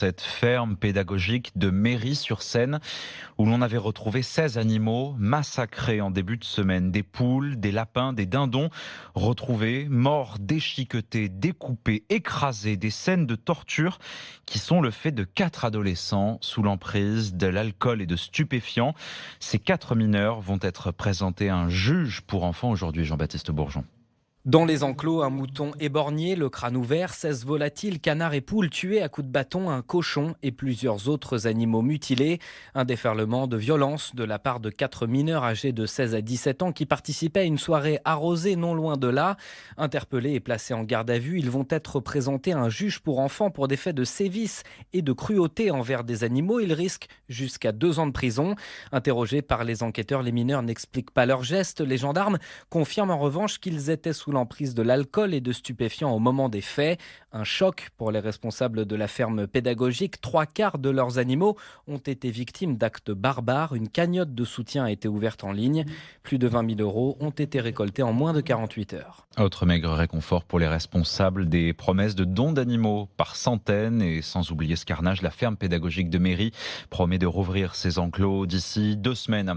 Cette ferme pédagogique de Méry-sur-Seine où l'on avait retrouvé 16 animaux massacrés en début de semaine. Des poules, des lapins, des dindons retrouvés, morts, déchiquetés, découpés, écrasés. Des scènes de torture qui sont le fait de 4 adolescents sous l'emprise de l'alcool et de stupéfiants. Ces 4 mineurs vont être présentés à un juge pour enfants aujourd'hui, Jean-Baptiste Bourgeon. Dans les enclos, un mouton éborgné, le crâne ouvert, 16 volatiles, canards et poules tués à coups de bâton, un cochon et plusieurs autres animaux mutilés. Un déferlement de violence de la part de 4 mineurs âgés de 16 à 17 ans qui participaient à une soirée arrosée non loin de là. Interpellés et placés en garde à vue, ils vont être présentés à un juge pour enfants pour des faits de sévices et de cruauté envers des animaux. Ils risquent jusqu'à 2 ans de prison. Interrogés par les enquêteurs, les mineurs n'expliquent pas leurs gestes. Les gendarmes confirment en revanche qu'ils étaient sous l'emprise de l'alcool et de stupéfiants au moment des faits. Un choc pour les responsables de la ferme pédagogique. 3/4 de leurs animaux ont été victimes d'actes barbares. Une cagnotte de soutien a été ouverte en ligne. Plus de 20 000 euros ont été récoltés en moins de 48 heures. Autre maigre réconfort pour les responsables des promesses de dons d'animaux par centaines. Et sans oublier ce carnage, la ferme pédagogique de Méry promet de rouvrir ses enclos d'ici 2 semaines.